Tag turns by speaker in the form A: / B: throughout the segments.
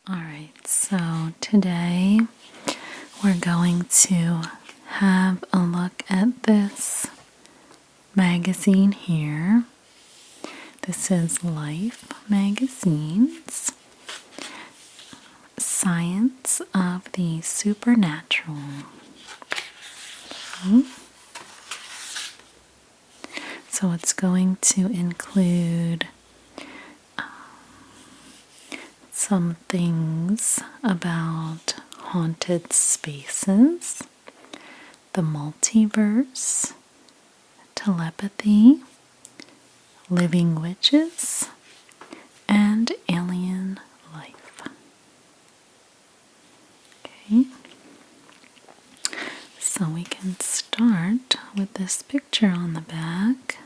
A: Alright, so today we're going to have a look at this magazine here. This is Life Magazine's Science of the Supernatural. So it's going to include some things about haunted spaces, the multiverse, telepathy, living witches, and alien life. Okay, so we can start with this picture on the back.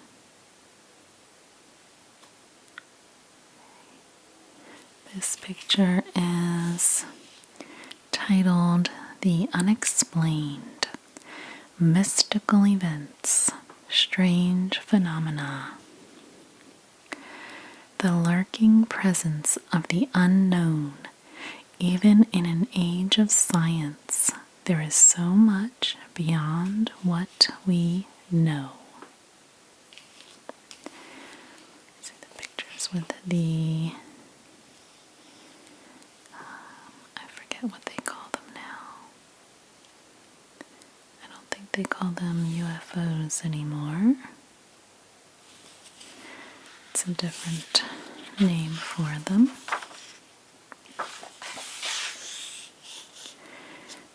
A: This picture is titled The Unexplained, Mystical Events, Strange Phenomena. The lurking presence of the unknown. Even in an age of science, there is so much beyond what we know. See the pictures with the what they call them now. I don't think they call them UFOs anymore. It's a different name for them.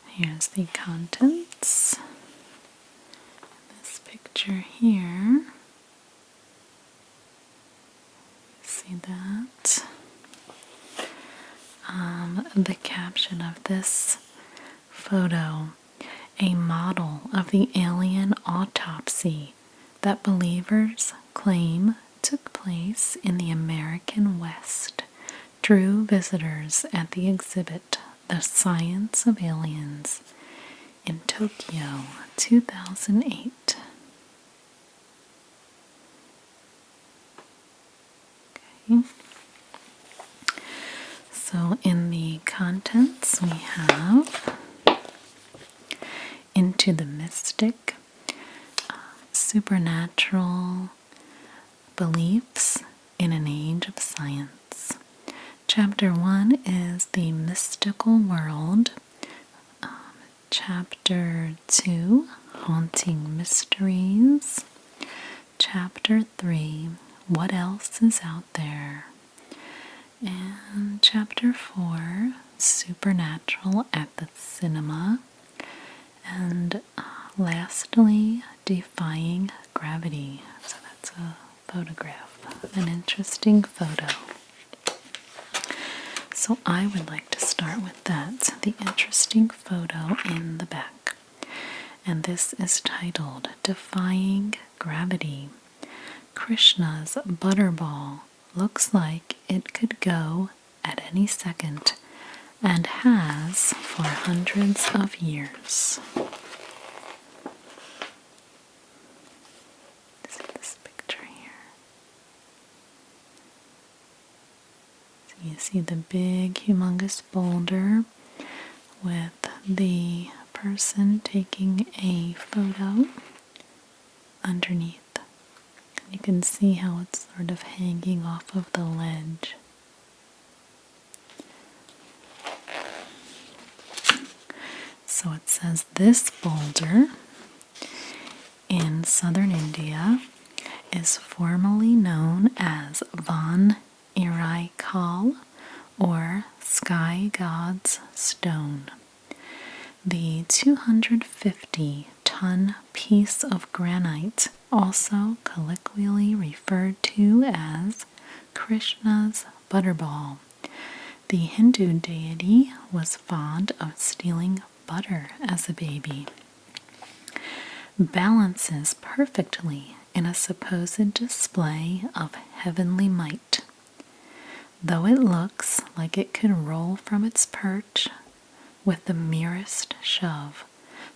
A: Here's the contents. This picture here. See that? The caption of this photo, a model of the alien autopsy that believers claim took place in the American West, drew visitors at the exhibit The Science of Aliens in Tokyo, 2008. Okay. So in the contents we have Into the Mystic, Supernatural Beliefs in an Age of Science. Chapter 1 is The Mystical World. Chapter 2, Haunting Mysteries. Chapter 3, What Else is Out There? And Chapter 4, Supernatural at the Cinema. And lastly, Defying Gravity. So that's a photograph, an interesting photo. So I would like to start with that, the interesting photo in the back. And this is titled Defying Gravity. Krishna's butterball looks like it could go at any second and has for hundreds of years. See this picture here. So you see the big, humongous boulder with the person taking a photo underneath. You can see how it's sort of hanging off of the ledge. So it says this boulder in southern India is formerly known as Van Iraikal or Sky God's Stone. The 250-ton piece of granite, also colloquially referred to as Krishna's butterball. The Hindu deity was fond of stealing butter as a baby. Balances perfectly in a supposed display of heavenly might. Though it looks like it could roll from its perch with the merest shove,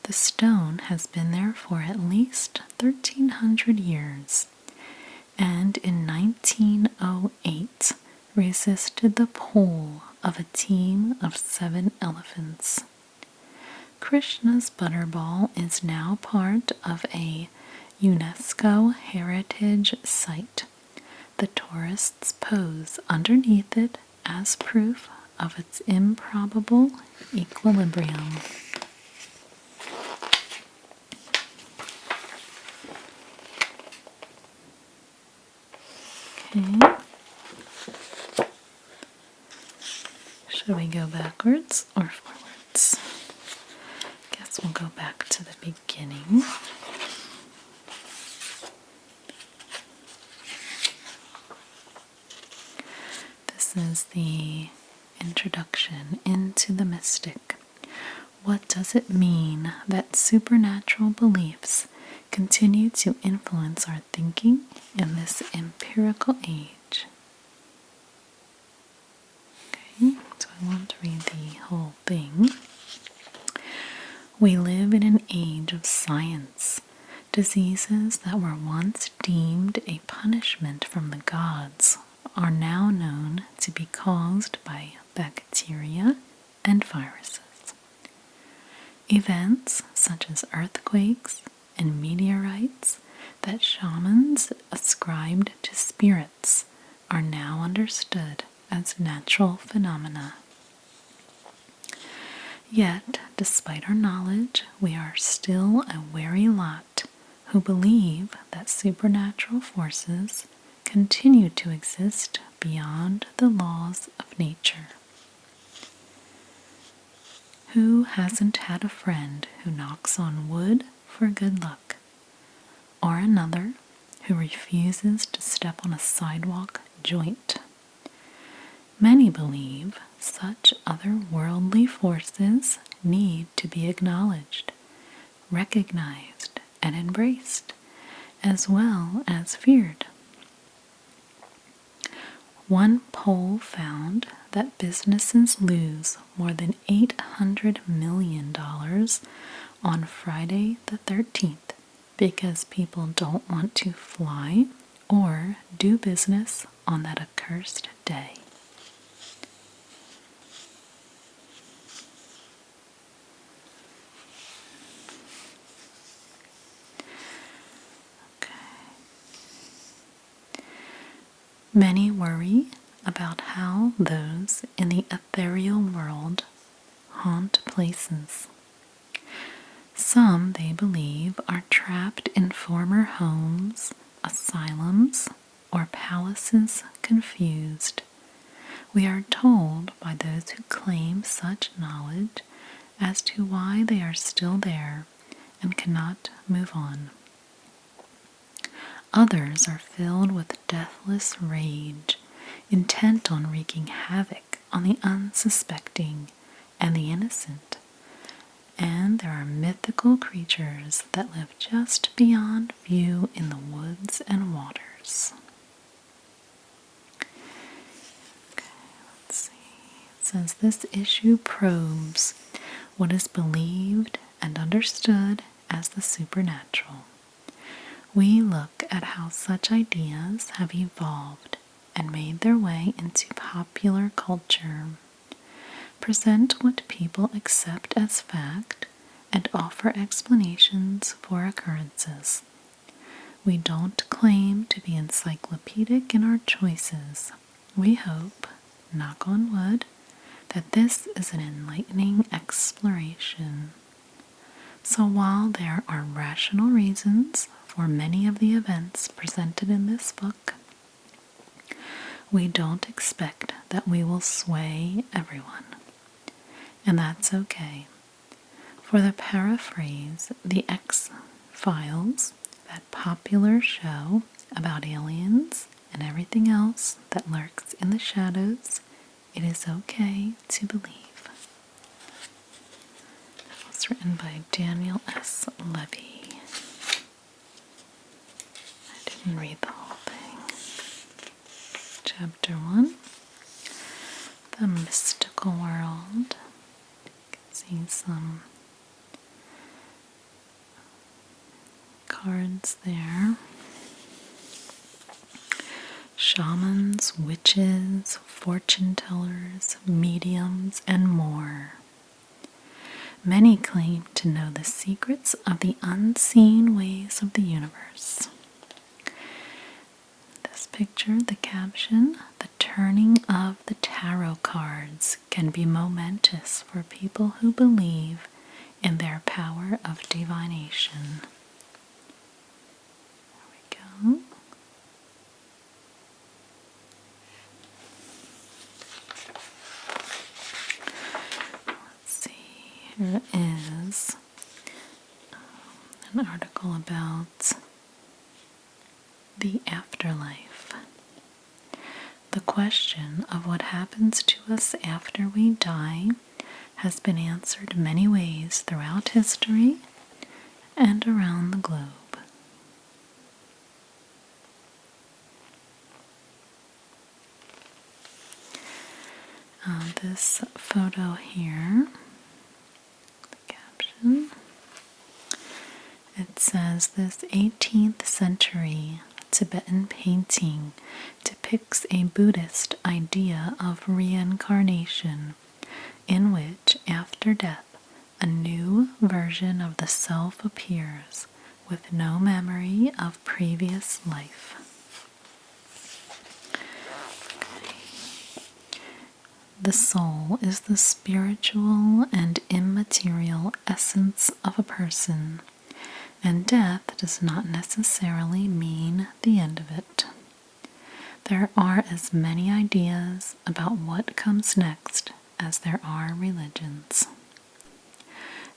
A: the stone has been there for at least 1,300 years, and in 1908 resisted the pull of a team of 7 elephants. Krishna's butterball is now part of a UNESCO heritage site. The tourists pose underneath it as proof of its improbable equilibrium. Okay. Should we go backwards or forwards? Guess we'll go back to the beginning. This is the introduction into the mystic. What does it mean that supernatural beliefs continue to influence our thinking in this empirical age? Okay, so I won't read the whole thing. We live in an age of science. Diseases that were once deemed a punishment from the gods are now known to be caused by bacteria and viruses. Events such as earthquakes and meteorites that shamans ascribed to spirits are now understood as natural phenomena. Yet, despite our knowledge, we are still a wary lot who believe that supernatural forces continue to exist beyond the laws of nature. Who hasn't had a friend who knocks on wood for good luck, or another who refuses to step on a sidewalk joint? Many believe such otherworldly forces need to be acknowledged, recognized, and embraced, as well as feared. One poll found that businesses lose more than $800 million on Friday the 13th because people don't want to fly or do business on that accursed day. Many worry about how those in the ethereal world haunt places. Some, they believe, are trapped in former homes, asylums, or palaces confused. We are told by those who claim such knowledge as to why they are still there and cannot move on. Others are filled with deathless rage, intent on wreaking havoc on the unsuspecting and the innocent. And there are mythical creatures that live just beyond view in the woods and waters. Okay, let's see. It says this issue probes what is believed and understood as the supernatural. We look at how such ideas have evolved and made their way into popular culture, present what people accept as fact, and offer explanations for occurrences. We don't claim to be encyclopedic in our choices. We hope, knock on wood, that this is an enlightening exploration. So while there are rational reasons for many of the events presented in this book, we don't expect that we will sway everyone. And that's okay. For the paraphrase, the X-Files, that popular show about aliens and everything else that lurks in the shadows, it is okay to believe. That was written by Daniel S. Levy. I didn't read the whole thing. Chapter 1, The Mystical World. You can see some cards there. shamans, witches, fortune tellers, mediums, and more. Many claim to know the secrets of the unseen ways of the universe. This picture, the caption, "The turning of the tarot cards can be momentous for people who believe in their power of divination." There we go. Let's see, here is an article about the afterlife. The question of what happens to us after we die has been answered many ways throughout history and around the globe. This photo here, the caption, it says, "This 18th century Tibetan painting depicts a Buddhist idea of reincarnation in which, after death, a new version of the self appears with no memory of previous life." The soul is the spiritual and immaterial essence of a person, and death does not necessarily mean the end of it. There are as many ideas about what comes next as there are religions.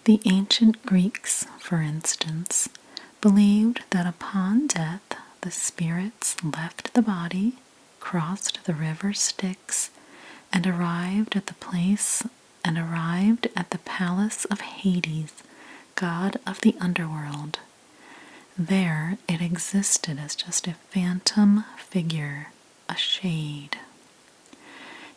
A: The ancient Greeks, for instance, believed that upon death the spirits left the body, crossed the river Styx, and arrived at the palace of Hades, god of the underworld. There it existed as just a phantom figure, a shade.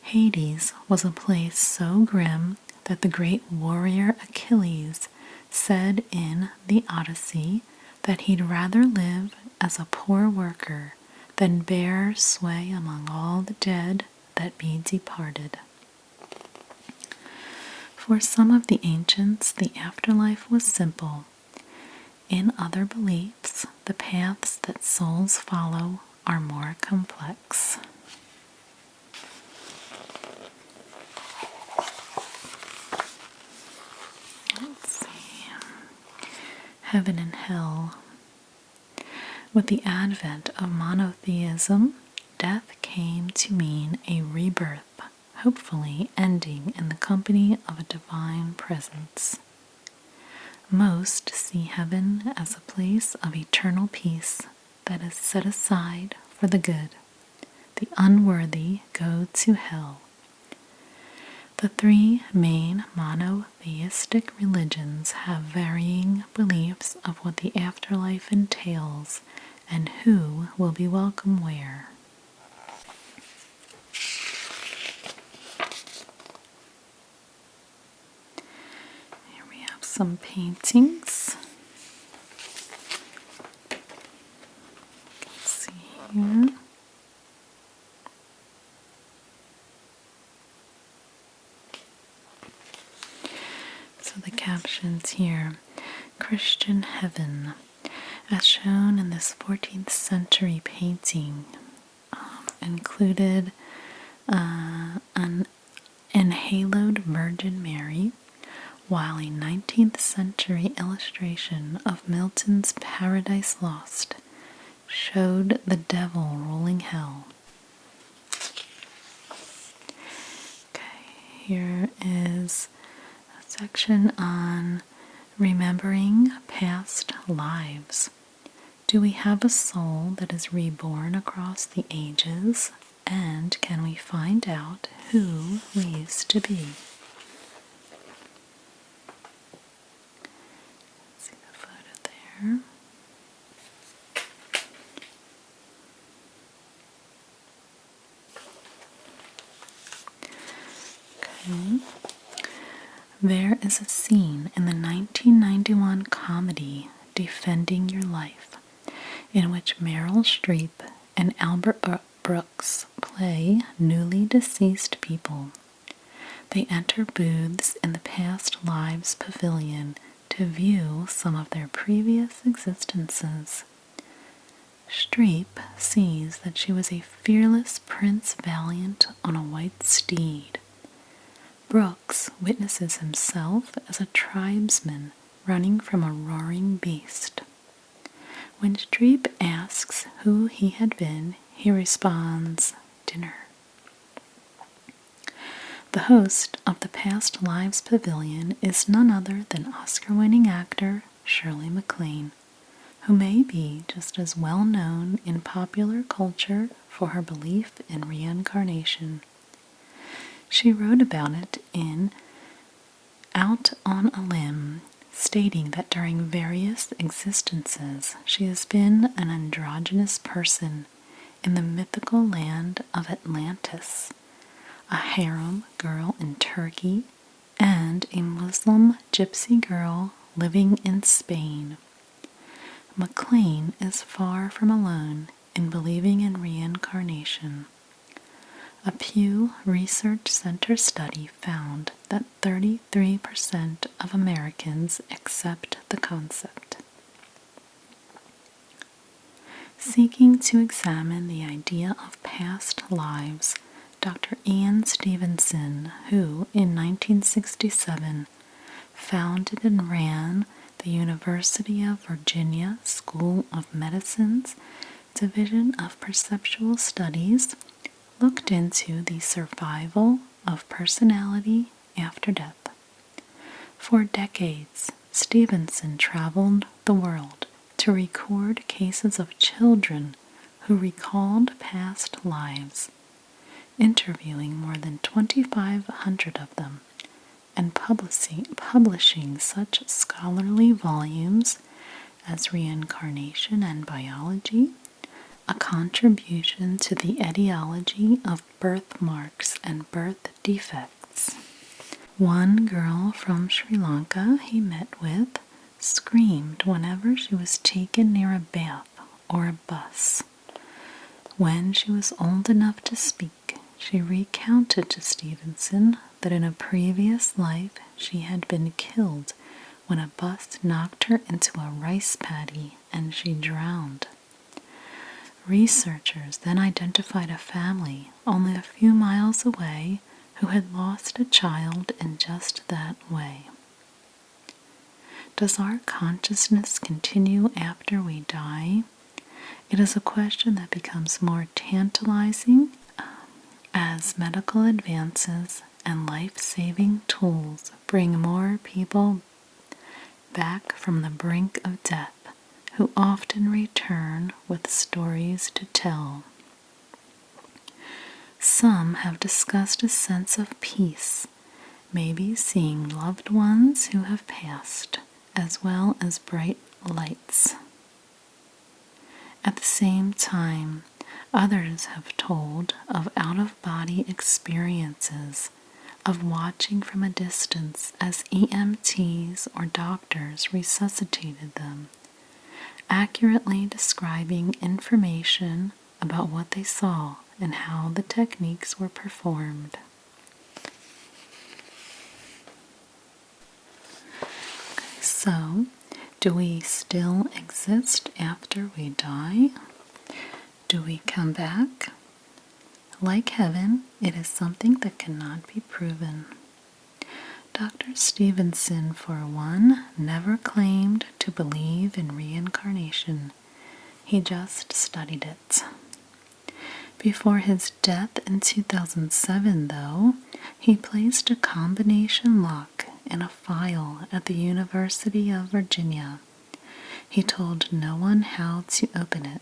A: Hades was a place so grim that the great warrior Achilles said in the Odyssey that he'd rather live as a poor worker than bear sway among all the dead that be departed. For some of the ancients, the afterlife was simple. In other beliefs, the paths that souls follow are more complex. Let's see. Heaven and hell. With the advent of monotheism, death came to mean a rebirth, hopefully ending in the company of a divine presence. Most see heaven as a place of eternal peace that is set aside for the good. The unworthy go to hell. The three main monotheistic religions have varying beliefs of what the afterlife entails and who will be welcome where. Some paintings. Let's see here. So the captions here: Christian heaven, as shown in this 14th century painting, included an enhaloed Virgin Mary, while a 19th century illustration of Milton's Paradise Lost showed the devil ruling hell. Okay, here is a section on remembering past lives. Do we have a soul that is reborn across the ages? And can we find out who we used to be? There. Okay. There is a scene in the 1991 comedy Defending Your Life in which Meryl Streep and Albert Brooks play newly deceased people. They enter booths in the past lives pavilion to view some of their previous existences. Streep sees that she was a fearless Prince Valiant on a white steed. Brooks witnesses himself as a tribesman running from a roaring beast. When Streep asks who he had been, he responds, "Dinner." The host of the Past Lives Pavilion is none other than Oscar-winning actor Shirley MacLaine, who may be just as well known in popular culture for her belief in reincarnation. She wrote about it in Out on a Limb, stating that during various existences she has been an androgynous person in the mythical land of Atlantis, a harem girl in Turkey, and a Muslim gypsy girl living in Spain. MacLaine is far from alone in believing in reincarnation. A Pew Research Center study found that 33% of Americans accept the concept. Seeking to examine the idea of past lives, Dr. Ian Stevenson, who in 1967 founded and ran the University of Virginia School of Medicine's Division of Perceptual Studies, looked into the survival of personality after death. For decades, Stevenson traveled the world to record cases of children who recalled past lives, interviewing more than 2,500 of them and publishing such scholarly volumes as Reincarnation and Biology, a contribution to the etiology of birthmarks and birth defects. One girl from Sri Lanka he met with screamed whenever she was taken near a bath or a bus. When she was old enough to speak, she recounted to Stevenson that in a previous life she had been killed when a bus knocked her into a rice paddy and she drowned. Researchers then identified a family only a few miles away who had lost a child in just that way. Does our consciousness continue after we die? It is a question that becomes more tantalizing as medical advances and life-saving tools bring more people back from the brink of death, who often return with stories to tell. Some have discussed a sense of peace, maybe seeing loved ones who have passed, as well as bright lights. At the same time, others have told of out-of-body experiences, of watching from a distance as EMTs or doctors resuscitated them, accurately describing information about what they saw and how the techniques were performed. Okay, so, do we still exist after we die? Do we come back? Like heaven, it is something that cannot be proven. Dr. Stevenson, for one, never claimed to believe in reincarnation. He just studied it. Before his death in 2007, though, he placed a combination lock in a file at the University of Virginia. He told no one how to open it.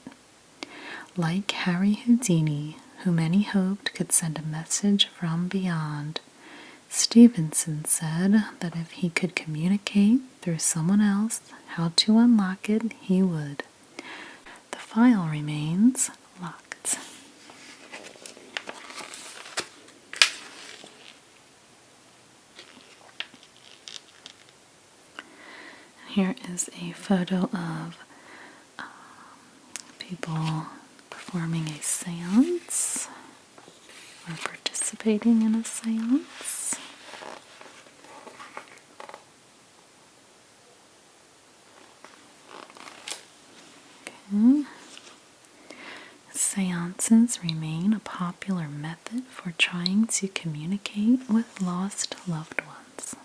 A: Like Harry Houdini, who many hoped could send a message from beyond, Stevenson said that if he could communicate through someone else how to unlock it, he would. The file remains locked. Here is a photo of people performing a seance or participating in a seance. Okay. Seances remain a popular method for trying to communicate with lost loved ones.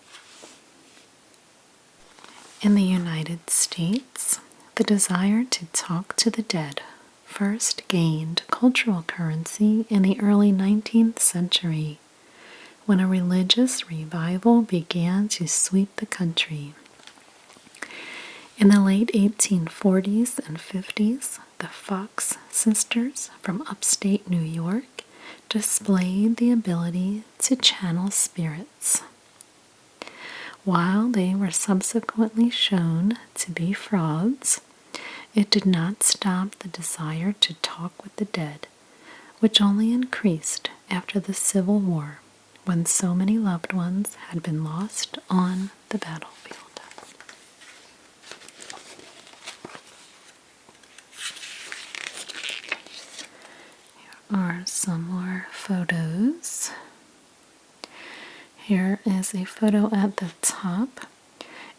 A: In the United States, the desire to talk to the dead first gained cultural currency in the early 19th century, when a religious revival began to sweep the country. In the late 1840s and 50s, the Fox sisters from upstate New York displayed the ability to channel spirits. While they were subsequently shown to be frauds, it did not stop the desire to talk with the dead, which only increased after the Civil War, when so many loved ones had been lost on the battlefield. Here are some more photos. Here is a photo at the top,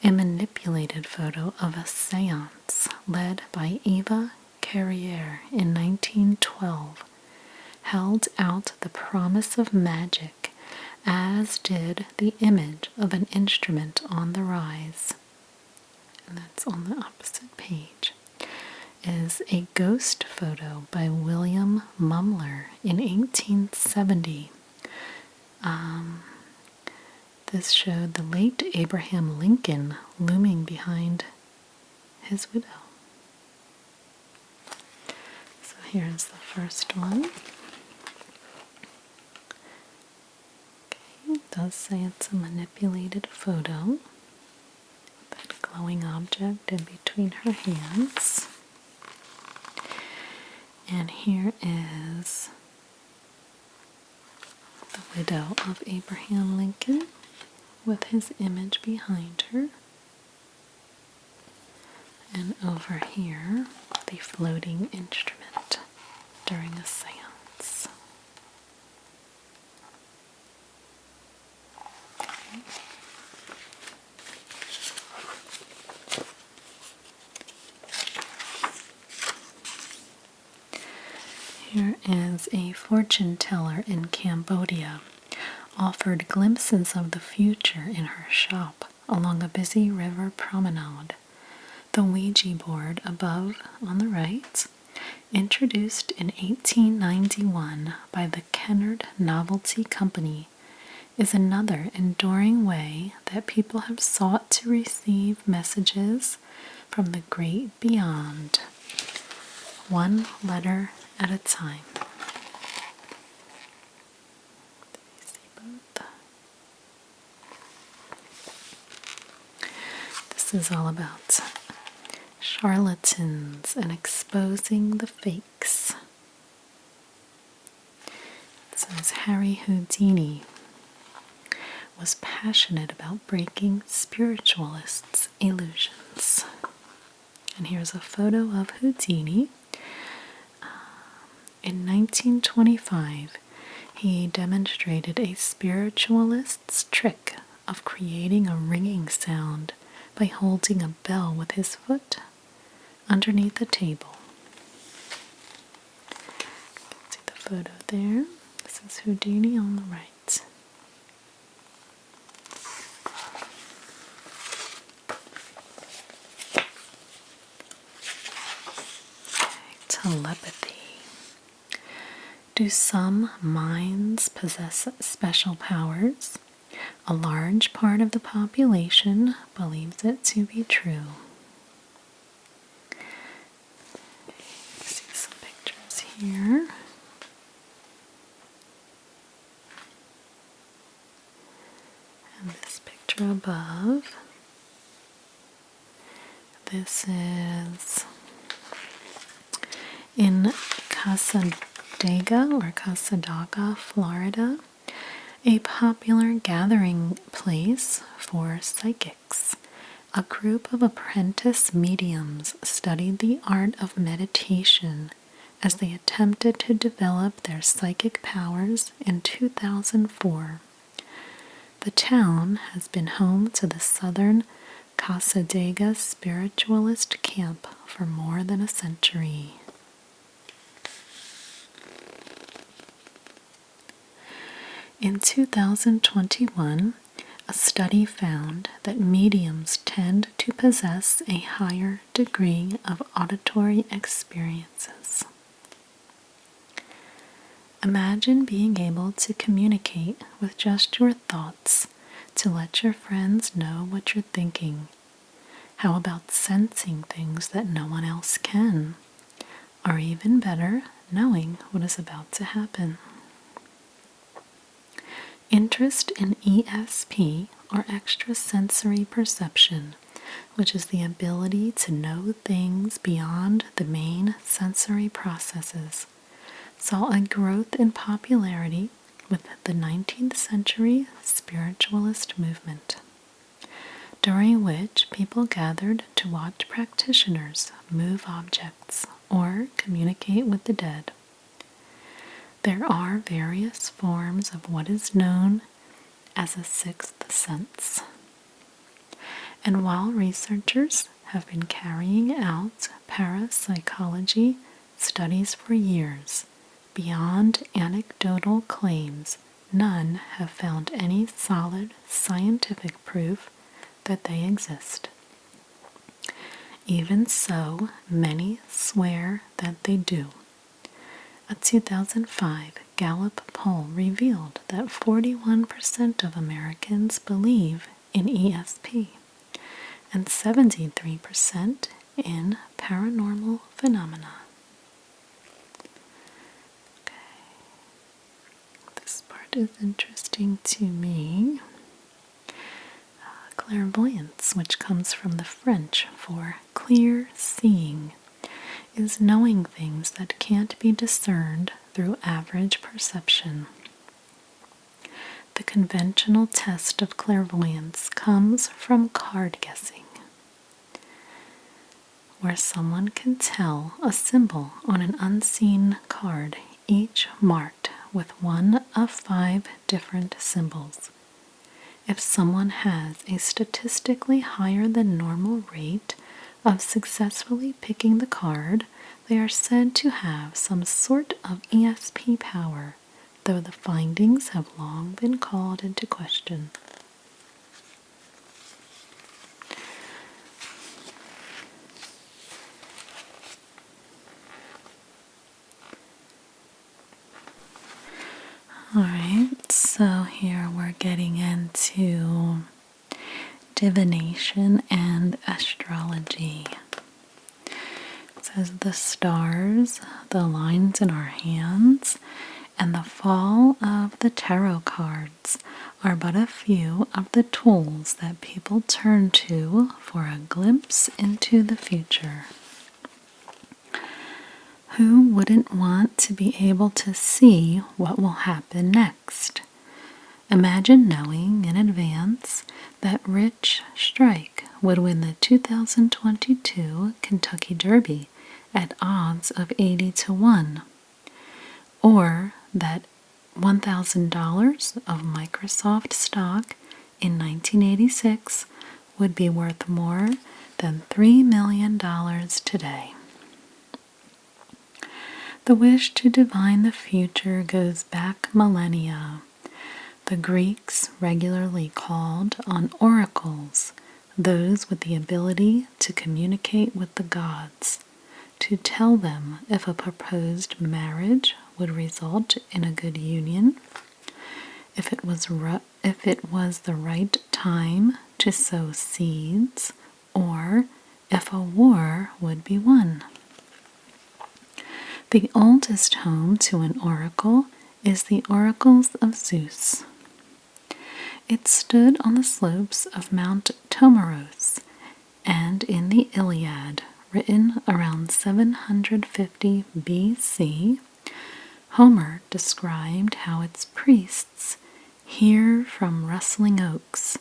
A: a manipulated photo of a seance led by Eva Carriere in 1912, held out the promise of magic, as did the image of an instrument on the rise. And that's on the opposite page. Is a ghost photo by William Mumler in 1870. This showed the late Abraham Lincoln looming behind his widow. So here's the first one. Okay, it does say it's a manipulated photo. That glowing object in between her hands. And here is the widow of Abraham Lincoln with his image behind her. And over here, the floating instrument during a seance. Okay. Here is a fortune teller in Cambodia, offered glimpses of the future in her shop along a busy river promenade. The Ouija board above on the right, introduced in 1891 by the Kennard Novelty Company, is another enduring way that people have sought to receive messages from the great beyond, one letter at a time. This is all about charlatans and exposing the fakes. It says Harry Houdini was passionate about breaking spiritualists' illusions. And here's a photo of Houdini. In 1925, he demonstrated a spiritualist's trick of creating a ringing sound by holding a bell with his foot underneath a table. You can see the photo there. This is Houdini on the right. Okay, telepathy. Do some minds possess special powers? A large part of the population believes it to be true. See some pictures here. And this picture above. This is in Casadaga, Florida, a popular gathering place for psychics. A group of apprentice mediums studied the art of meditation as they attempted to develop their psychic powers in 2004. The town has been home to the Southern Casadega spiritualist camp for more than a century. In 2021, a study found that mediums tend to possess a higher degree of auditory experiences. Imagine being able to communicate with just your thoughts to let your friends know what you're thinking. How about sensing things that no one else can? Or even better, knowing what is about to happen. Interest in ESP, or extrasensory perception, which is the ability to know things beyond the main sensory processes, saw a growth in popularity with the 19th century spiritualist movement, during which people gathered to watch practitioners move objects or communicate with the dead. There are various forms of what is known as a sixth sense. And while researchers have been carrying out parapsychology studies for years, beyond anecdotal claims, none have found any solid scientific proof that they exist. Even so, many swear that they do. A 2005 Gallup poll revealed that 41% of Americans believe in ESP and 73% in paranormal phenomena. Okay. This part is interesting to me. Clairvoyance, which comes from the French for clear seeing, is knowing things that can't be discerned through average perception. The conventional test of clairvoyance comes from card guessing, where someone can tell a symbol on an unseen card, each marked with one of 5 different symbols. If someone has a statistically higher than normal rate of successfully picking the card, they are said to have some sort of ESP power, though the findings have long been called into question. Alright, so here we're getting into divination and astrology. It says the stars, the lines in our hands, and the fall of the tarot cards are but a few of the tools that people turn to for a glimpse into the future. Who wouldn't want to be able to see what will happen next? Imagine knowing in advance that Rich Strike would win the 2022 Kentucky Derby at odds of 80 to 1, or that $1,000 of Microsoft stock in 1986 would be worth more than $3 million today. The wish to divine the future goes back millennia. The Greeks regularly called on oracles, those with the ability to communicate with the gods, to tell them if a proposed marriage would result in a good union, if it was the right time to sow seeds, or if a war would be won. The oldest home to an oracle is the Oracles of Zeus. It stood on the slopes of Mount Tomaros, and in the Iliad, written around 750 BC, Homer described how its priests hear from rustling oaks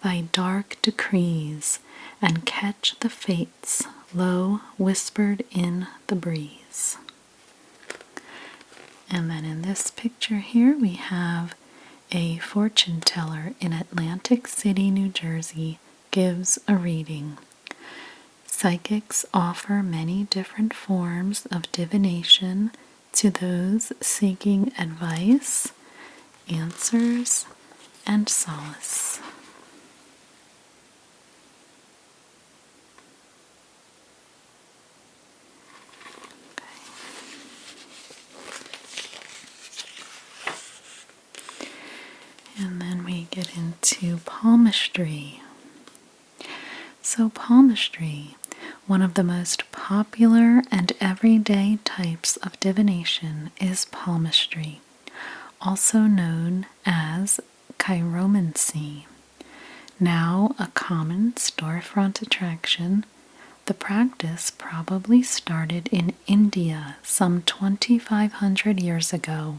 A: thy dark decrees and catch the fates low whispered in the breeze. And then in this picture here, we have a fortune teller in Atlantic City, New Jersey, gives a reading. Psychics offer many different forms of divination to those seeking advice, answers, and solace. And then we get into palmistry. So palmistry, one of the most popular and everyday types of divination, is palmistry, also known as chiromancy. Now a common storefront attraction, the practice probably started in India some 2,500 years ago.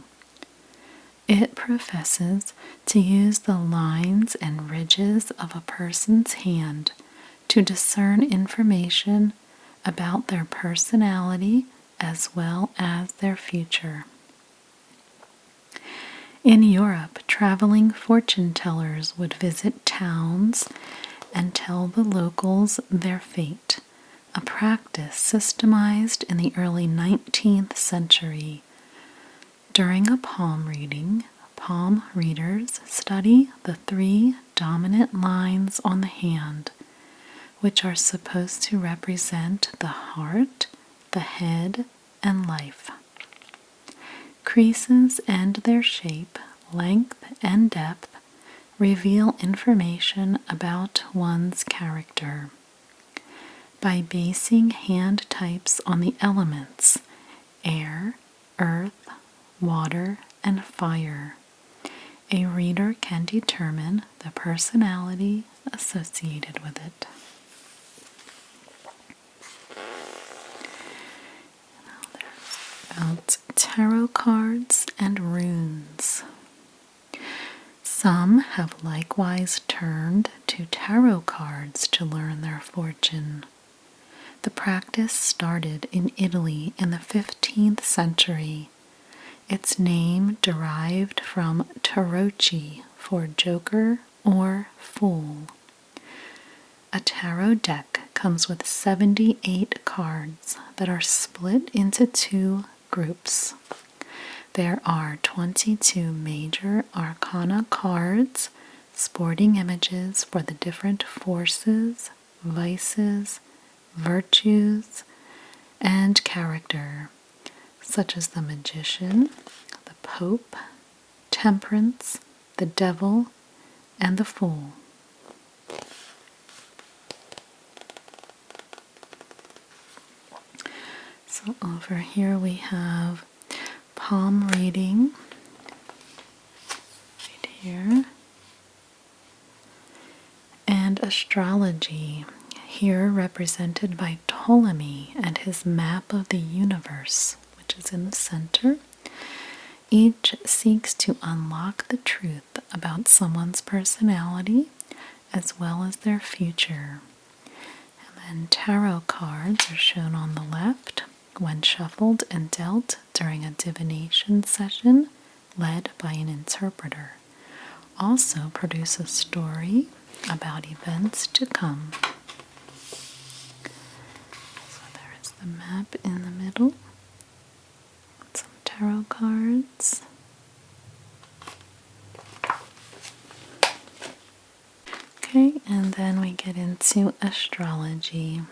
A: It professes to use the lines and ridges of a person's hand to discern information about their personality as well as their future. In Europe, traveling fortune tellers would visit towns and tell the locals their fate, a practice systemized in the early 19th century. During a palm reading, palm readers study the 3 dominant lines on the hand, which are supposed to represent the heart, the head, and life. Creases and their shape, length, and depth reveal information about one's character. By basing hand types on the elements air, earth, water, and fire, a reader can determine the personality associated with it. Now there's about tarot cards and runes. Some have likewise turned to tarot cards to learn their fortune. The practice started in Italy in the 15th century. Its name derived from tarocchi, for joker or fool. A tarot deck comes with 78 cards that are split into 2 groups. There are 22 major arcana cards, sporting images for the different forces, vices, virtues, and character, such as the Magician, the Pope, Temperance, the Devil, and the Fool. So over here we have palm reading, right here, and astrology, here represented by Ptolemy and his map of the universe, which is in the center. Each seeks to unlock the truth about someone's personality as well as their future. And then tarot cards are shown on the left when shuffled and dealt during a divination session led by an interpreter. Also produce a story about events to come. So there is the map in the middle. Some tarot cards. Okay, and then we get into astrology.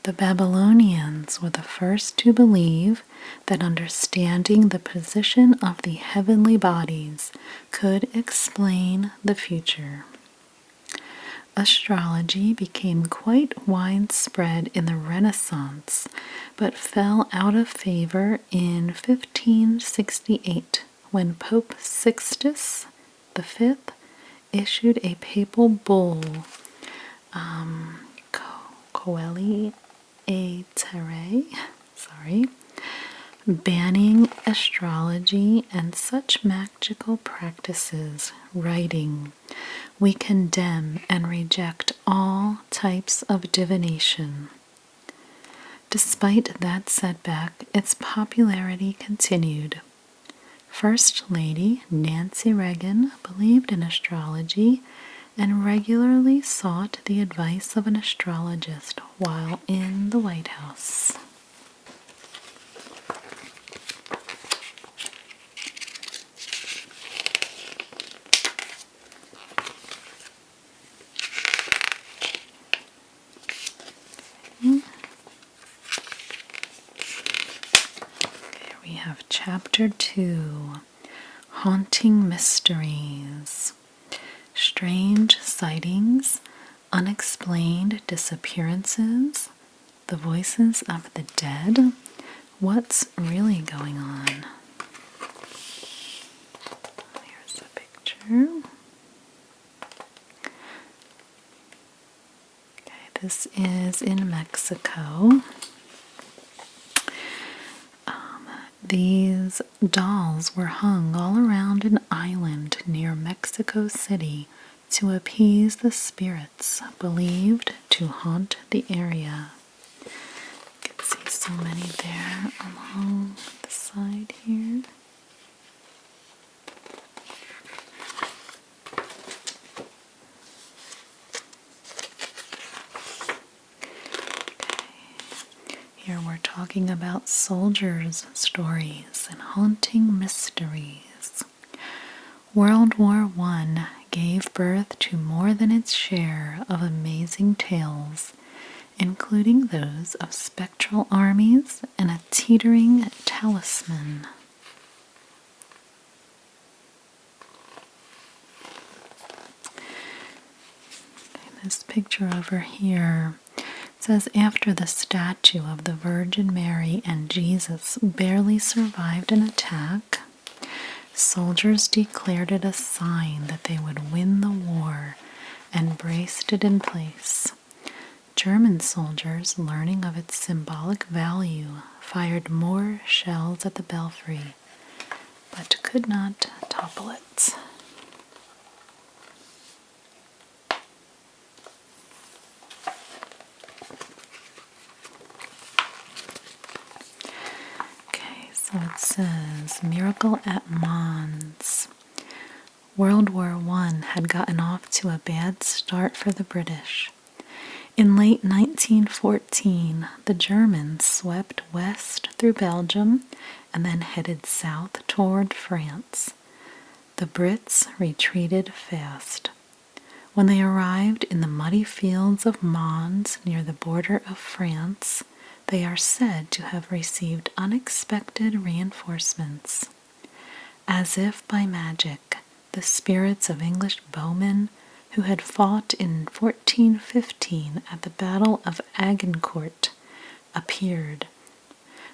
A: The Babylonians were the first to believe that understanding the position of the heavenly bodies could explain the future. Astrology became quite widespread in the Renaissance, but fell out of favor in 1568 when Pope Sixtus V issued a papal bull, Coeli et Terre, banning astrology and such magical practices, writing, "We condemn and reject all types of divination." Despite that setback, its popularity continued. First Lady Nancy Reagan believed in astrology and regularly sought the advice of an astrologist while in the White House. We have Chapter 2, Haunting Mysteries. Strange sightings, unexplained disappearances, the voices of the dead. What's really going on? Here's a picture. Okay, this is in Mexico. These dolls were hung all around an island near Mexico City to appease the spirits believed to haunt the area. You can see so many there along the side here. Here we're talking about soldiers' stories and haunting mysteries. World War I gave birth to more than its share of amazing tales, including those of spectral armies and a teetering talisman. This picture over here says after the statue of the Virgin Mary and Jesus barely survived an attack, soldiers declared it a sign that they would win the war and braced it in place. German soldiers, learning of its symbolic value, fired more shells at the belfry, but could not topple it. So it says, Miracle at Mons. World War I had gotten off to a bad start for the British. In late 1914, the Germans swept west through Belgium and then headed south toward France. The Brits retreated fast. When they arrived in the muddy fields of Mons near the border of France, they are said to have received unexpected reinforcements. As if by magic, the spirits of English bowmen who had fought in 1415 at the Battle of Agincourt appeared.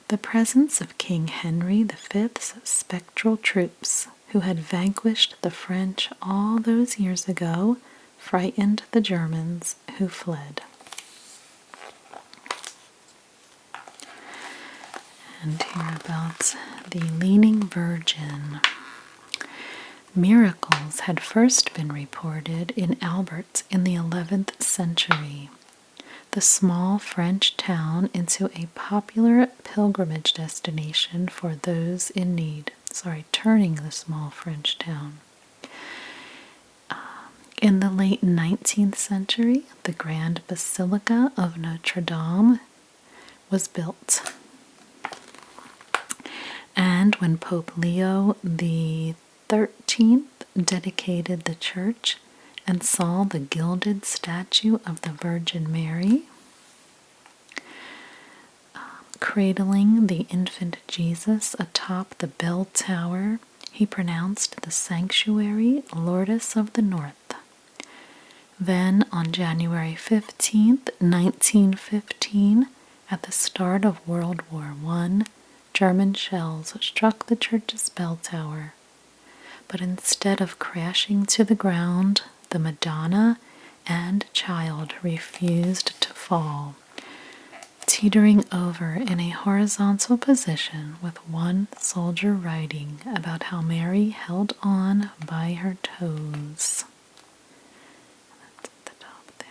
A: The presence of King Henry V's spectral troops, who had vanquished the French all those years ago, frightened the Germans, who fled. And here about the Leaning Virgin. Miracles had first been reported in Albert in the 11th century, the small French town into a popular pilgrimage destination for those in need. Turning the small French town. In the late 19th century, the Grand Basilica of Notre Dame was built. And when Pope Leo XIII dedicated the church and saw the gilded statue of the Virgin Mary cradling the infant Jesus atop the bell tower, he pronounced the sanctuary Lourdes of the North. Then, on January 15th, 1915, at the start of World War I, German shells struck the church's bell tower. But instead of crashing to the ground, the Madonna and Child refused to fall, teetering over in a horizontal position with one soldier writing about how Mary held on by her toes. That's at the top there.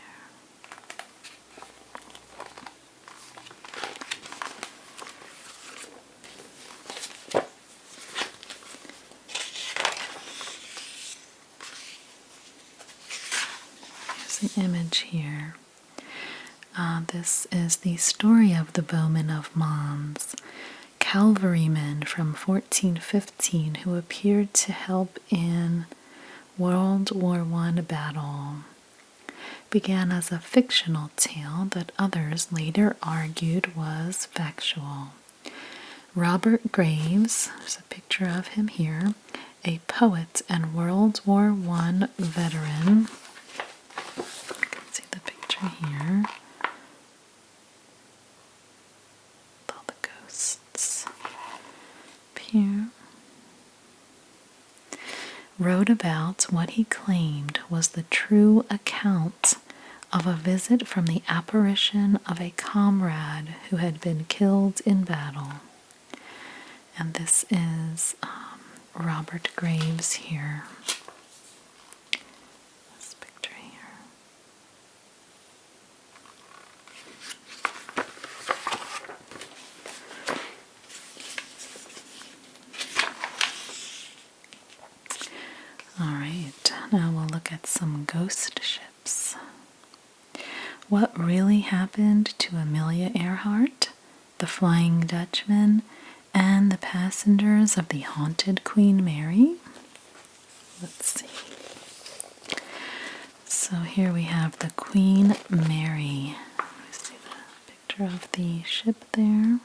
A: there's an image here. This is the story of the bowmen of Mons, cavalrymen from 1415 who appeared to help in World War I battle. Began as a fictional tale that others later argued was factual. Robert Graves, there's a picture of him here, a poet and World War I veteran. You can see the picture here. With all the ghosts up here. Wrote about what he claimed was the true account of a visit from the apparition of a comrade who had been killed in battle. And this is Robert Graves here. This picture here. All right, now we'll look at some ghost ships. What really happened to Amelia Earhart, the Flying Dutchman, and the passengers of the haunted Queen Mary? Let's see. So here we have the Queen Mary. You see the picture of the ship there.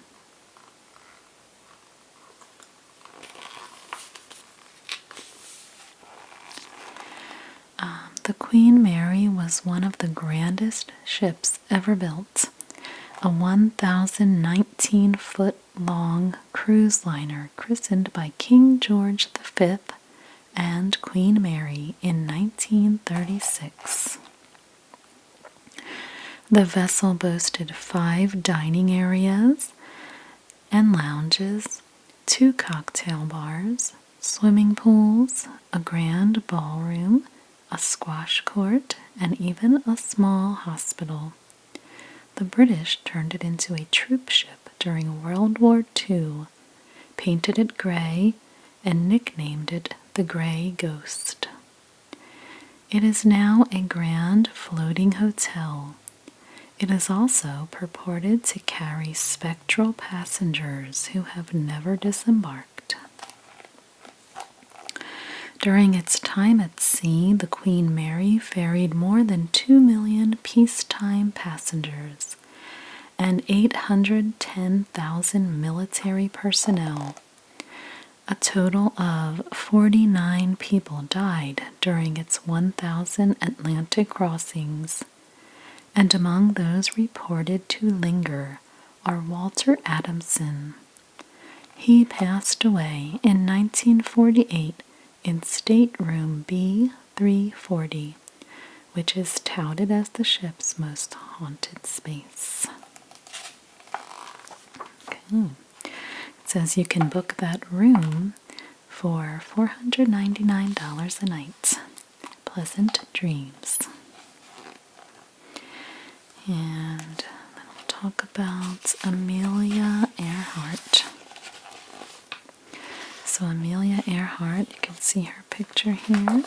A: The Queen Mary was one of the grandest ships ever built, a 1,019-foot-long cruise liner christened by King George V and Queen Mary in 1936. The vessel boasted 5 dining areas and lounges, 2 cocktail bars, swimming pools, a grand ballroom, a squash court, and even a small hospital. The British turned it into a troop ship during World War II, painted it gray, and nicknamed it the Grey Ghost. It is now a grand floating hotel. It is also purported to carry spectral passengers who have never disembarked. During its time at sea, the Queen Mary ferried more than 2 million peacetime passengers and 810,000 military personnel. A total of 49 people died during its 1,000 Atlantic crossings, and among those reported to linger are Walter Adamson. He passed away in 1948 in stateroom B340, which is touted as the ship's most haunted space. Okay. It says you can book that room for $499 a night. Pleasant dreams. And then we'll talk about Amelia Earhart. So Amelia Earhart, you can see her picture here.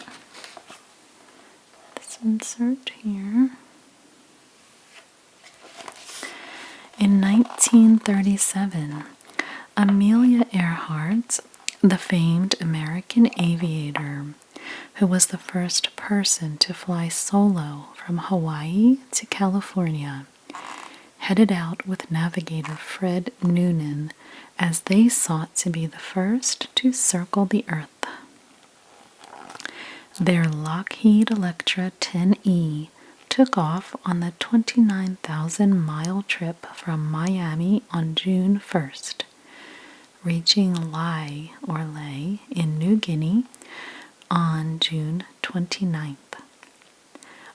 A: This insert here. In 1937, Amelia Earhart, the famed American aviator, who was the first person to fly solo from Hawaii to California, headed out with navigator Fred Noonan as they sought to be the first to circle the Earth. Their Lockheed Electra 10E took off on the 29,000-mile trip from Miami on June 1st, reaching Lae in New Guinea on June 29th.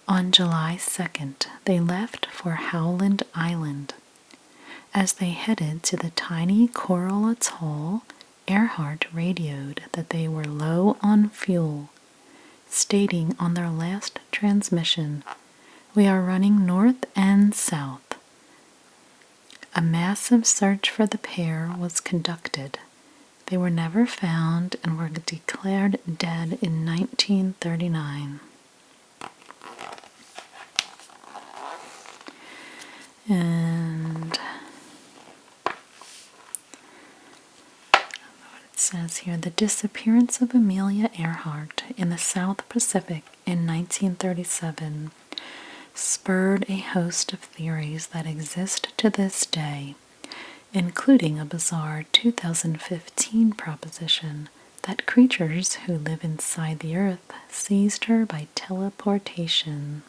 A: On July 2nd, they left for Howland Island. As they headed to the tiny coral atoll, Earhart radioed that they were low on fuel, stating on their last transmission, "We are running north and south." A massive search for the pair was conducted. They were never found and were declared dead in 1939. And it says here, the disappearance of Amelia Earhart in the South Pacific in 1937 spurred a host of theories that exist to this day, including a bizarre 2015 proposition that creatures who live inside the Earth seized her by teleportation.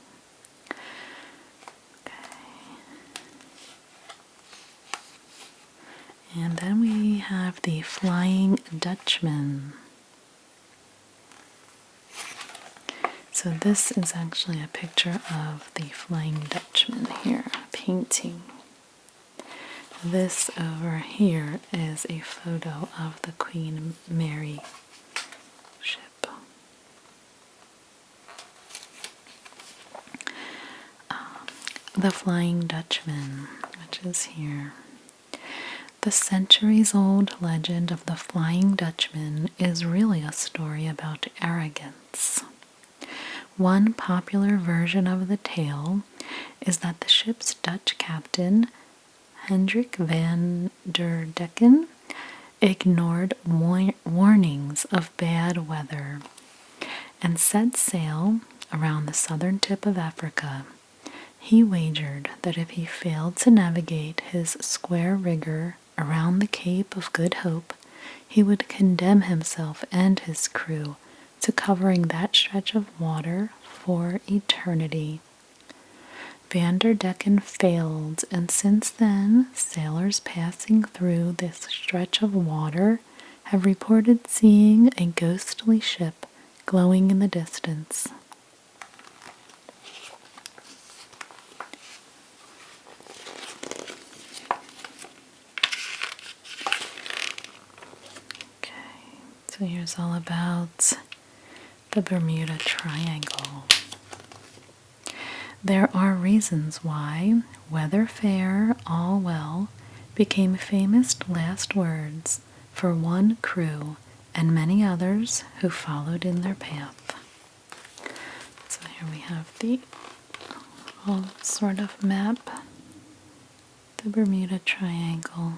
A: And then we have the Flying Dutchman. So this is actually a picture of the Flying Dutchman here, painting. This over here is a photo of the Queen Mary ship. The Flying Dutchman, which is here. The centuries-old legend of the Flying Dutchman is really a story about arrogance. One popular version of the tale is that the ship's Dutch captain, Hendrik van der Decken, ignored warnings of bad weather and set sail around the southern tip of Africa. He wagered that if he failed to navigate his square rigger around the Cape of Good Hope, he would condemn himself and his crew to covering that stretch of water for eternity. Van der Decken failed, and since then, sailors passing through this stretch of water have reported seeing a ghostly ship glowing in the distance. So here's all about the Bermuda Triangle. There are reasons why "weather fair, all well" became famous last words for one crew and many others who followed in their path. So here we have the whole sort of map, the Bermuda Triangle.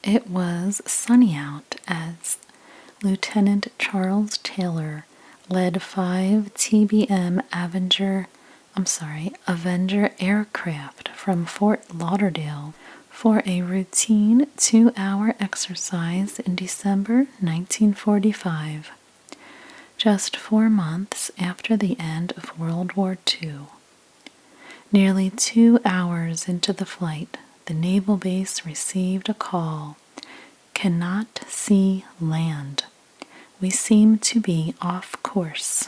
A: It was sunny out as Lieutenant Charles Taylor led 5 TBM Avenger aircraft from Fort Lauderdale for a routine 2-hour exercise in December 1945, just 4 months after the end of World War II. Nearly 2 hours into the flight, the naval base received a call. "Cannot see land. We seem to be off course."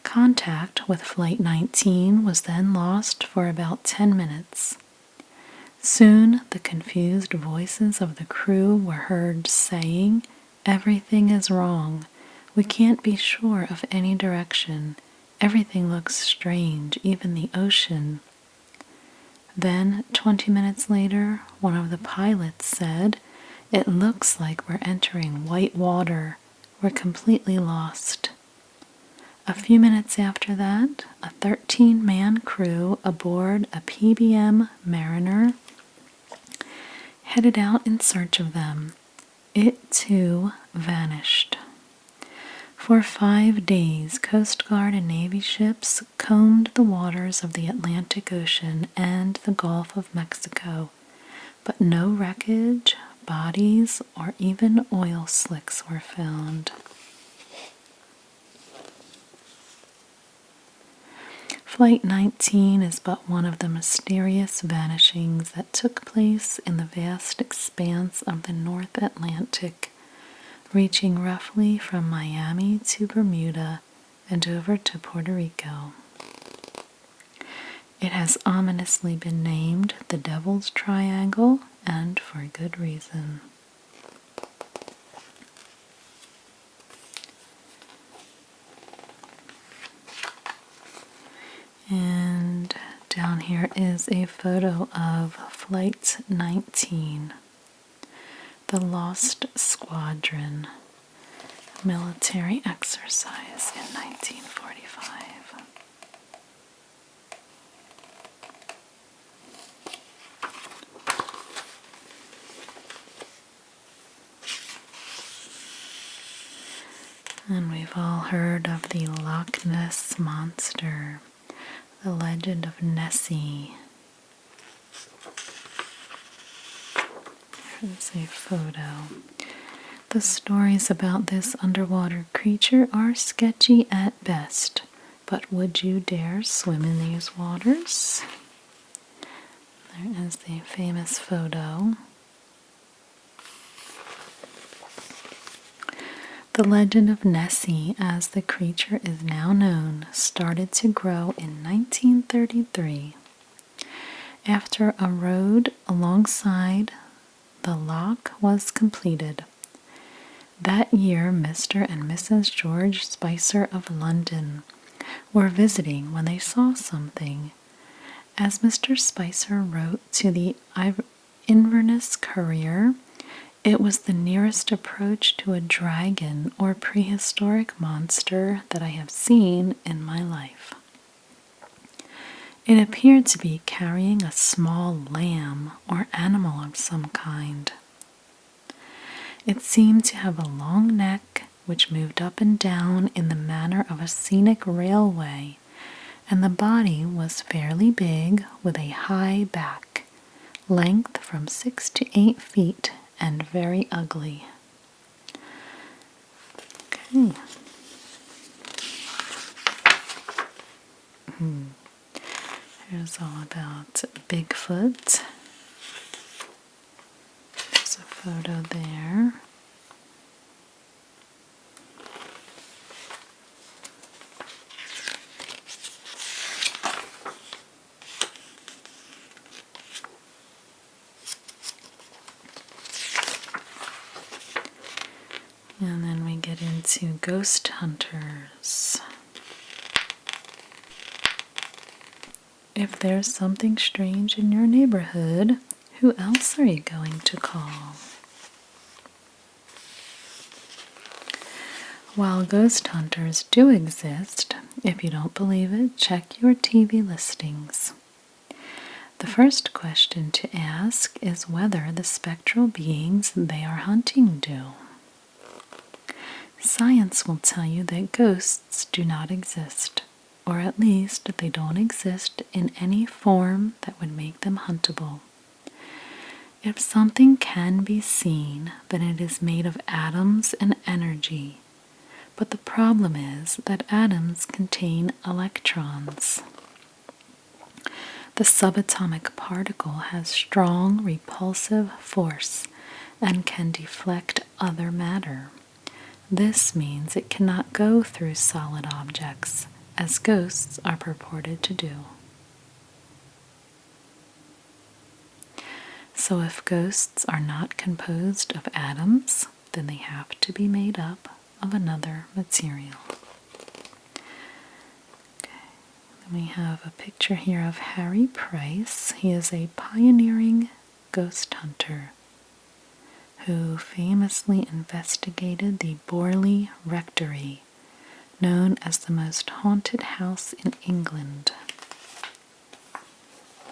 A: Contact with Flight 19 was then lost for about 10 minutes. Soon the confused voices of the crew were heard saying, "Everything is wrong. We can't be sure of any direction. Everything looks strange, even the ocean." Then, 20 minutes later, one of the pilots said, "It looks like we're entering white water. We're completely lost." A few minutes after that, a 13-man crew aboard a PBM Mariner headed out in search of them. It, too, vanished. For 5 days, Coast Guard and Navy ships combed the waters of the Atlantic Ocean and the Gulf of Mexico, but no wreckage, bodies, or even oil slicks were found. Flight 19 is but one of the mysterious vanishings that took place in the vast expanse of the North Atlantic, reaching roughly from Miami to Bermuda and over to Puerto Rico. It has ominously been named the Devil's Triangle, and for good reason. And down here is a photo of Flight 19, the Lost Squadron. military exercise in 1945. And we've all heard of the Loch Ness Monster, the legend of Nessie. Here's a photo. The stories about this underwater creature are sketchy at best, but would you dare swim in these waters? There is the famous photo. The legend of Nessie, as the creature is now known, started to grow in 1933 after a road alongside the loch was completed. That year, Mr. and Mrs. George Spicer of London were visiting when they saw something. As Mr. Spicer wrote to the Inverness Courier, it was the nearest approach to a dragon or prehistoric monster that I have seen in my life. It appeared to be carrying a small lamb or animal of some kind. It seemed to have a long neck which moved up and down in the manner of a scenic railway, and the body was fairly big with a high back, length from 6 to 8 feet, and very ugly. Okay. Here's all about Bigfoot. There's a photo there. And then we get into ghost hunters. If there's something strange in your neighborhood, who else are you going to call? While ghost hunters do exist, if you don't believe it, check your TV listings. The first question to ask is whether the spectral beings they are hunting do. Science will tell you that ghosts do not exist, or at least they don't exist in any form that would make them huntable. If something can be seen, then it is made of atoms and energy. But the problem is that atoms contain electrons. The subatomic particle has strong repulsive force and can deflect other matter. This means it cannot go through solid objects, as ghosts are purported to do. So if ghosts are not composed of atoms, then they have to be made up of another material. Okay. Then we have a picture here of Harry Price. He is a pioneering ghost hunter who famously investigated the Borley Rectory, known as the most haunted house in England.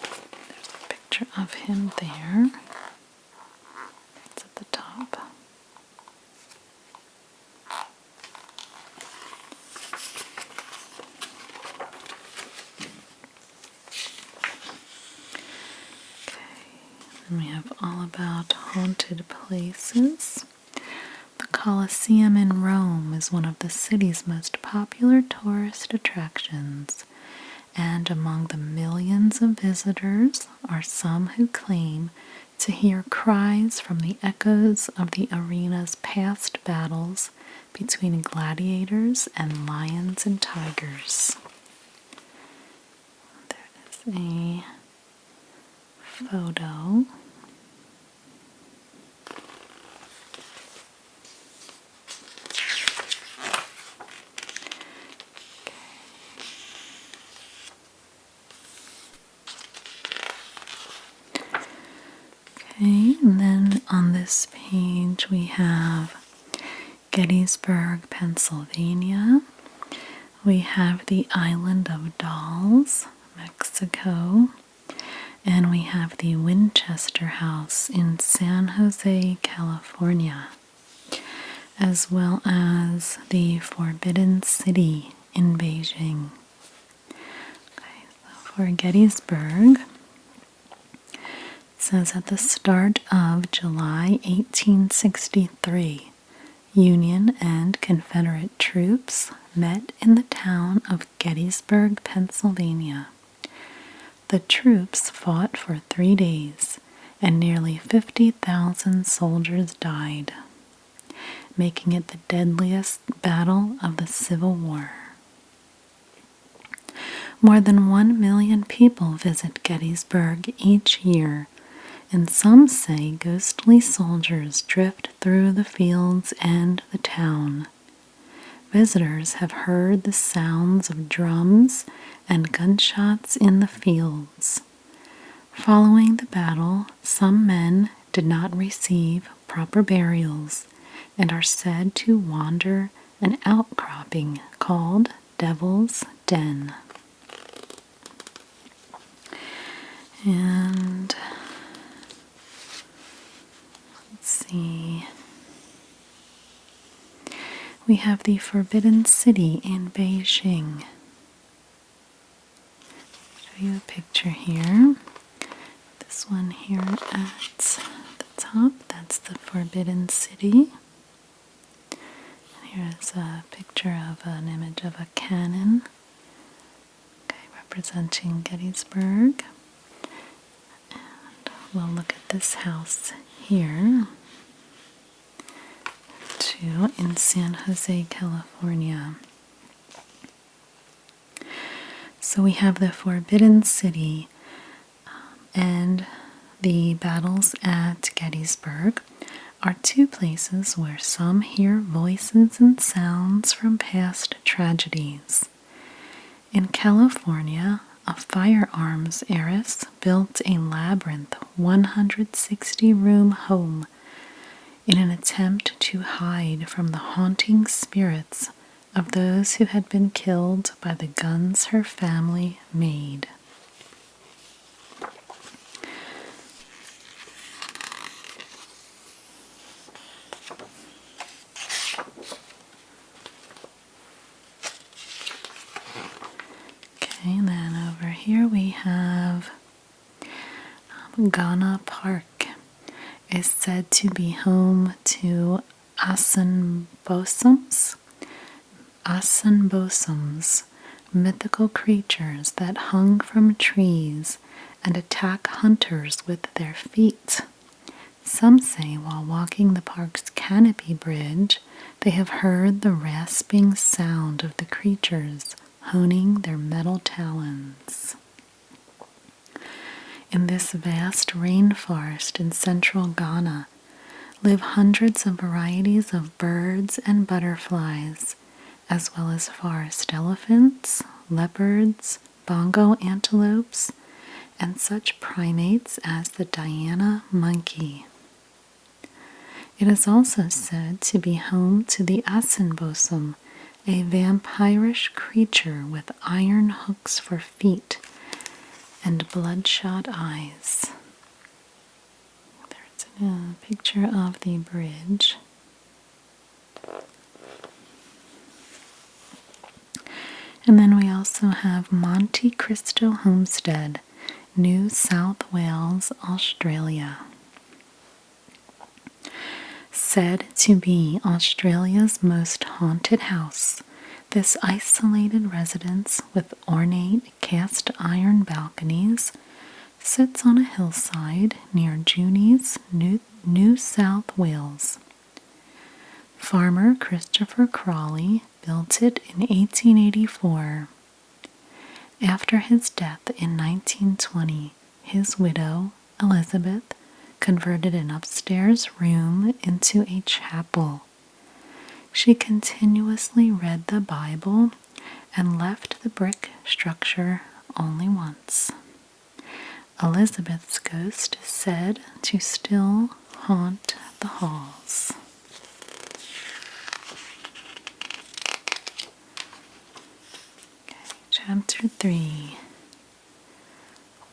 A: There's a picture of him there. It's at the top. And we have all about haunted places. The Colosseum in Rome is one of the city's most popular tourist attractions, and among the millions of visitors are some who claim to hear cries from the echoes of the arena's past battles between gladiators and lions and tigers. There is a photo. Okay, and then on this page we have Gettysburg, Pennsylvania. We have the Island of Dolls, Mexico. And we have the Winchester House in San Jose, California, as well as the Forbidden City in Beijing. Okay, so for Gettysburg, it says at the start of July 1863, Union and Confederate troops met in the town of Gettysburg, Pennsylvania. The troops fought for 3 days, and nearly 50,000 soldiers died, making it the deadliest battle of the Civil War. More than 1 million people visit Gettysburg each year, and some say ghostly soldiers drift through the fields and the town. Visitors have heard the sounds of drums and gunshots in the fields. Following the battle, some men did not receive proper burials and are said to wander an outcropping called Devil's Den. And let's see. We have the Forbidden City in Beijing. Show you a picture here. This one here at the top, that's the Forbidden City. And here's a picture of an image of a cannon, okay, representing Gettysburg. And we'll look at this house here, too, in San Jose, California. So we have the Forbidden City and the battles at Gettysburg are two places where some hear voices and sounds from past tragedies. In California, a firearms heiress built a labyrinth 160-room home in an attempt to hide from the haunting spirits of those who had been killed by the guns her family made. Okay, and then over here we have Ghana Park is said to be home to Asanbosums, mythical creatures that hung from trees and attack hunters with their feet. Some say while walking the park's canopy bridge, they have heard the rasping sound of the creatures honing their metal talons. In this vast rainforest in central Ghana live hundreds of varieties of birds and butterflies, as well as forest elephants, leopards, bongo antelopes, and such primates as the Diana monkey. It is also said to be home to the Asanbosum, a vampirish creature with iron hooks for feet and bloodshot eyes. There's a picture of the bridge. And then we also have Monte Cristo Homestead, New South Wales, Australia. Said to be Australia's most haunted house, this isolated residence with ornate cast iron balconies sits on a hillside near Junies, New South Wales. Farmer Christopher Crawley built it in 1884. After his death in 1920, his widow, Elizabeth, converted an upstairs room into a chapel. She continuously read the Bible and left the brick structure only once. Elizabeth's ghost is said to still haunt the halls. Answer 3.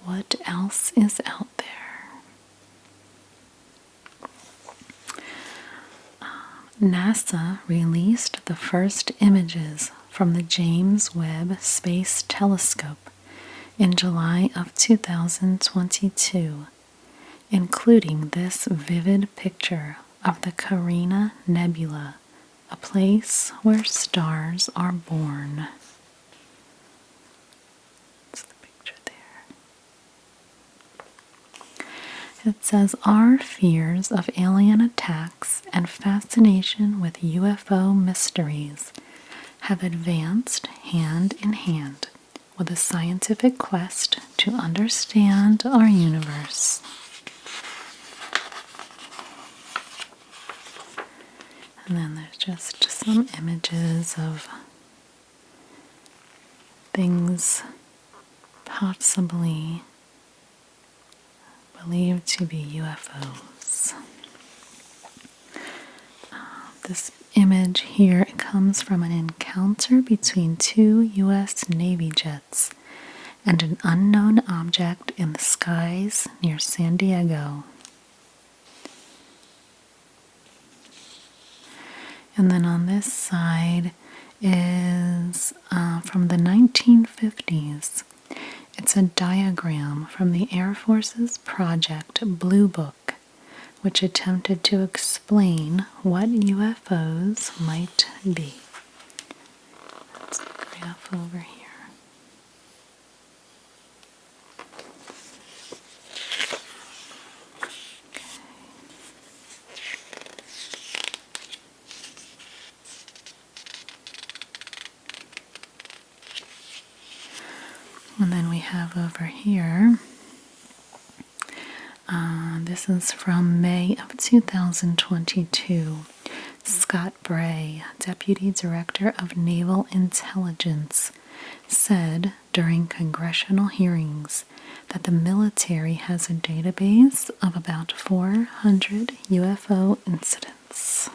A: What else is out there? NASA released the first images from the James Webb Space Telescope in July of 2022, including this vivid picture of the Carina Nebula, a place where stars are born. That's the picture there. It says, our fears of alien attacks and fascination with UFO mysteries have advanced hand in hand with a scientific quest to understand our universe. And then there's just some images of things possibly believed to be UFOs. This image here comes from an encounter between 2 U.S. Navy jets and an unknown object in the skies near San Diego. And then on this side is from the 1950s. It's a diagram from the Air Force's Project Blue Book, which attempted to explain what UFOs might be. That's the graph over here. And then we have over here, this is from May of 2022. Scott Bray, Deputy Director of Naval Intelligence, said during congressional hearings that the military has a database of about 400 UFO incidents.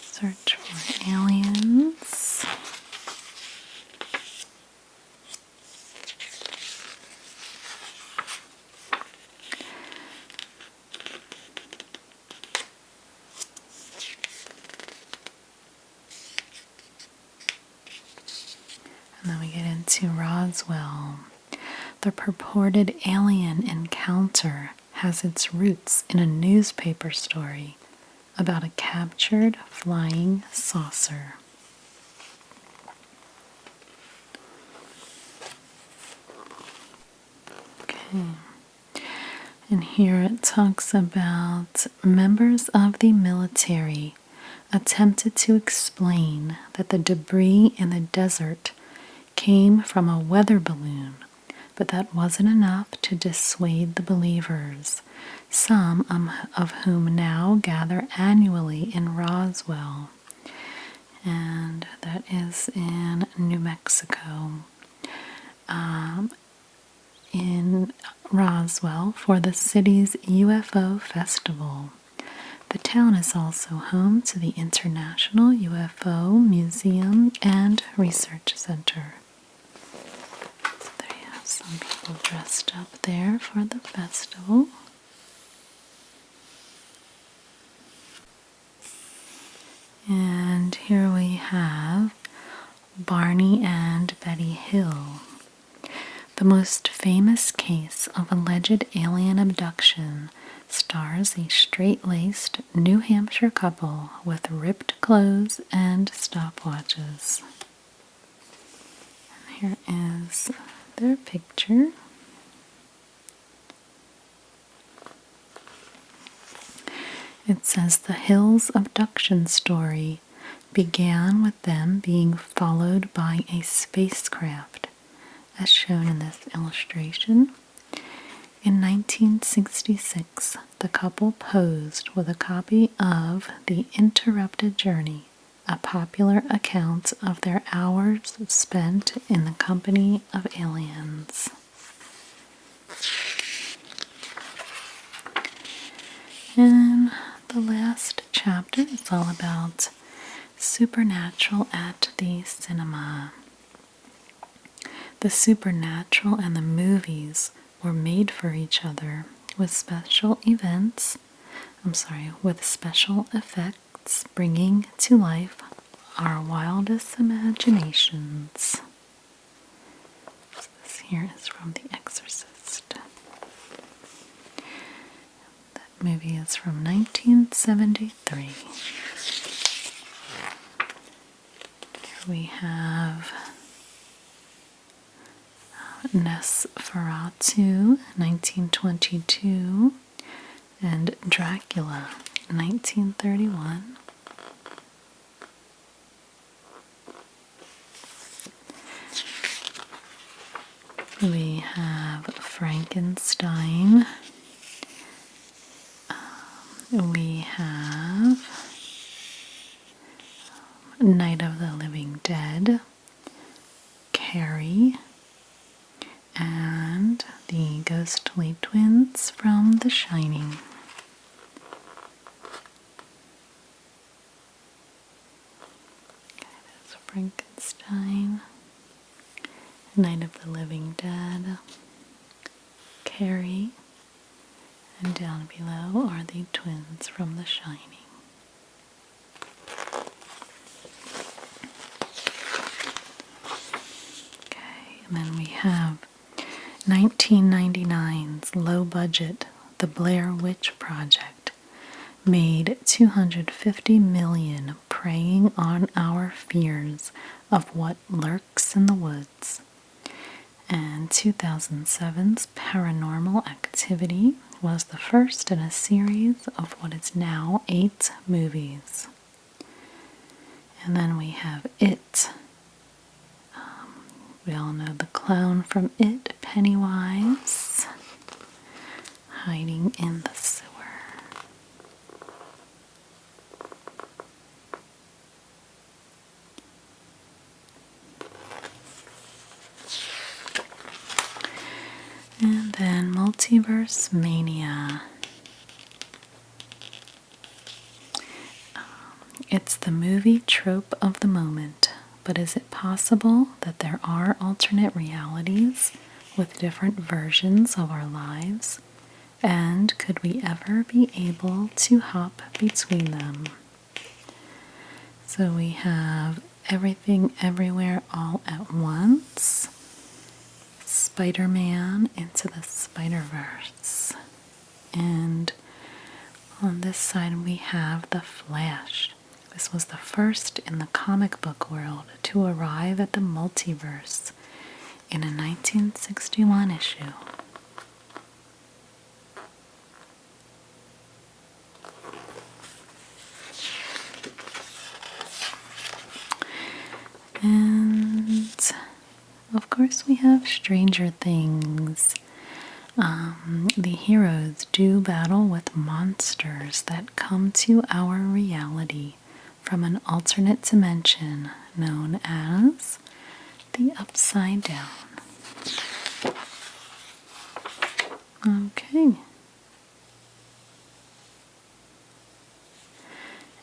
A: Search for aliens. And then we get into Roswell. The purported alien encounter has its roots in a newspaper story about a captured flying saucer. Okay. And here it talks about members of the military attempted to explain that the debris in the desert came from a weather balloon, but that wasn't enough to dissuade the believers, some of whom now gather annually in Roswell, and that is in New Mexico, in Roswell for the city's UFO festival. The town is also home to the International UFO Museum and Research Center. So there you have some people dressed up there for the festival. And here we have Barney and Betty Hill. The most famous case of alleged alien abduction stars a straight-laced New Hampshire couple with ripped clothes and stopwatches. And here is their picture. It says the Hills abduction story began with them being followed by a spacecraft, as shown in this illustration. In 1966, the couple posed with a copy of The Interrupted Journey, a popular account of their hours spent in the company of aliens. And the last chapter is all about supernatural at the cinema. The supernatural and the movies were made for each other with special effects bringing to life our wildest imaginations. This here is from The Exorcist. That movie is from 1973. Here we have Nosferatu, 1922, and Dracula, 1931. We have Frankenstein. We have Night of the Living Dead, Carrie, and the ghostly twins from The Shining. Okay, that's Frankenstein, Night of the Living Dead, Carrie, and down below are the twins from The Shining. Okay, and then we have 1999's low budget The Blair Witch Project made $250 million, preying on our fears of what lurks in the woods. And 2007's Paranormal Activity was the first in a series of what is now 8 movies. And then we have It. We all know the clown from It, Pennywise, hiding in the sewer. And then Multiverse Mania. It's the movie trope of the moment, but is it possible that there are alternate realities with different versions of our lives? And could we ever be able to hop between them? So we have Everything Everywhere All at Once, Spider-Man Into the Spider-Verse, and on this side we have The Flash. This was the first in the comic book world to arrive at the multiverse in a 1961 issue. And of course we have Stranger Things. The heroes do battle with monsters that come to our reality from an alternate dimension known as the Upside Down. Okay.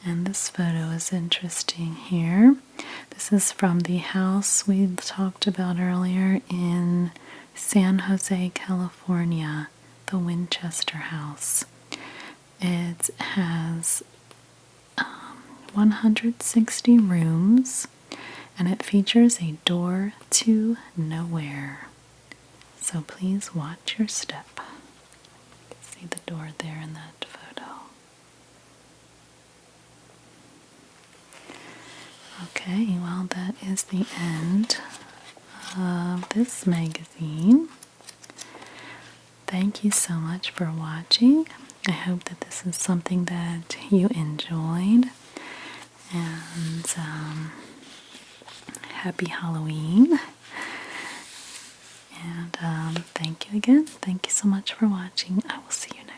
A: And this photo is interesting here. This is from the house we talked about earlier in San Jose, California, the Winchester House. It has 160 rooms, and it features a door to nowhere. So please watch your step. You can see the door there in that photo. Okay, well, that is the end of this magazine. Thank you so much for watching. I hope that this is something that you enjoyed. And happy Halloween. And thank you again. Thank you so much for watching. I will see you next time.